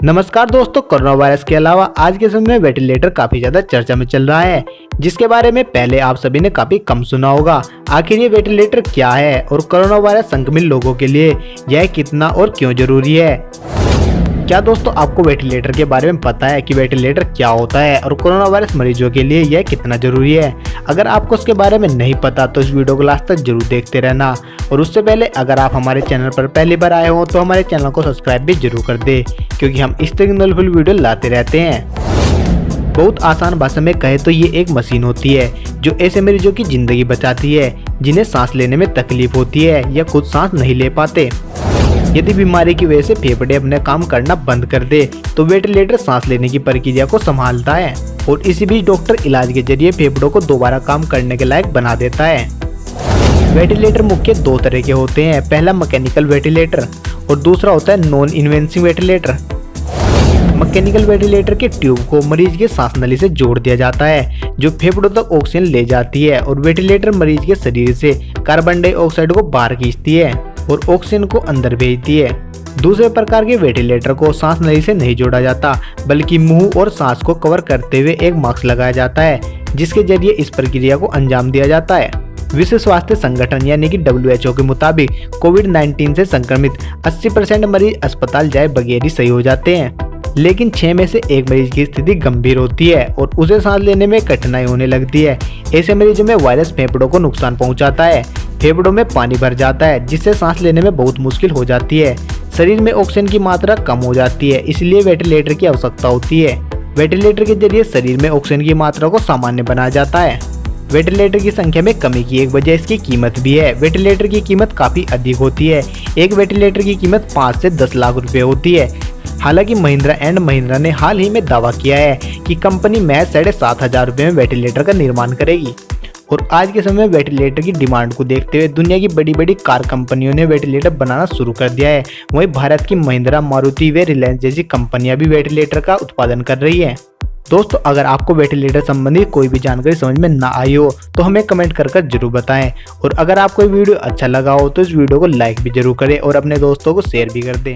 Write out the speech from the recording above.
नमस्कार दोस्तों, corona virus के अलावा आज के समय में वेंटिलेटर काफी ज्यादा चर्चा में चल रहा है, जिसके बारे में पहले आप सभी ने काफी कम सुना होगा। आखिर ये वेंटिलेटर क्या है और कोरोना वायरस संक्रमित लोगों के लिए यह कितना और क्यों जरूरी है। क्या दोस्तों आपको वेंटिलेटर के बारे में पता है कि वेंटिलेटर क्या होता है और कोरोना वायरस मरीजों के लिए यह कितना जरूरी है। अगर आपको इसके बारे में नहीं पता तो इस वीडियो को लास्ट तक जरूर देखते रहना। और उससे पहले अगर आप हमारे चैनल पर पहली बार आए हो तो हमारे चैनल को सब्सक्राइब भी जरूर कर दे, क्योंकि हम इस तरह की नॉलेजफुल वीडियो लाते रहते हैं। बहुत आसान भाषा में कहे तो ये एक मशीन होती है जो ऐसे मरीजों की जिंदगी बचाती है जिन्हें सांस लेने में तकलीफ होती है या खुद सांस नहीं ले पाते। यदि बीमारी की वजह से फेफड़े अपने काम करना बंद कर दे तो वेंटिलेटर सांस लेने की प्रक्रिया को संभालता है और इसी बीच डॉक्टर इलाज के जरिए फेफड़ों को दोबारा काम करने के लायक बना देता है। वेंटिलेटर मुख्य दो तरह के होते हैं, पहला मैकेनिकल वेंटिलेटर और दूसरा होता है non invasive ventilator. Mechanical ventilator के ट्यूब को मरीज के सांस नली से जोड़ दिया जाता है जो फेफड़ों तक ऑक्सीजन ले जाती है और वेंटिलेटर मरीज के शरीर से कार्बन डाइऑक्साइड को बाहर खींचती है और ऑक्सीजन को अंदर भेजती है। दूसरे प्रकार के वेंटिलेटर को सांस नली से नहीं जोड़ा जाता, बल्कि मुंह और सांस को कवर करते हुए एक मास्क लगाया जाता है जिसके जरिए इस प्रक्रिया को अंजाम दिया जाता है। विश्व स्वास्थ्य संगठन यानी कि WHO के मुताबिक कोविड-19 से संक्रमित 80% मरीज अस्पताल जाए बगैर ही सही हो जाते हैं, लेकिन 6 में से 1 मरीज की स्थिति गंभीर होती है और उसे सांस लेने में कठिनाई होने लगती है। ऐसे मरीजों में वायरस फेफड़ों को नुकसान पहुंचाता है, फेफड़ों में पानी भर जाता है जिससे सांस लेने में बहुत मुश्किल हो जाती है। शरीर में ऑक्सीजन की मात्रा कम हो जाती है, इसलिए वेंटिलेटर की आवश्यकता होती है। वेंटिलेटर के जरिए शरीर में ऑक्सीजन की मात्रा को सामान्य बनाया जाता है। वेंटिलेटर की संख्या में कमी की एक वजह इसकी कीमत भी है। वेंटिलेटर की कीमत काफी अधिक होती है। एक वेंटिलेटर की कीमत 5 से 10 लाख रुपए होती है। हालांकि महिंद्रा एंड महिंद्रा ने हाल ही में दावा किया है कि कंपनी महज 7,500 रुपए में वेंटिलेटर का निर्माण करेगी। और आज के समय में वेंटिलेटर की डिमांड को देखते हुए दुनिया की बड़ी बड़ी कार कंपनियों ने वेंटिलेटर बनाना शुरू कर दिया है। वहीं भारत की महिंद्रा, मारुति व रिलायंस जैसी कंपनियां भी वेंटिलेटर का उत्पादन कर रही है। दोस्तों अगर आपको वेंटिलेटर संबंधी कोई भी जानकारी समझ में ना आई हो तो हमें कमेंट कर जरूर बताएं। और अगर आपको ये वीडियो अच्छा लगा हो तो इस वीडियो को लाइक भी जरूर करें और अपने दोस्तों को शेयर भी कर दें।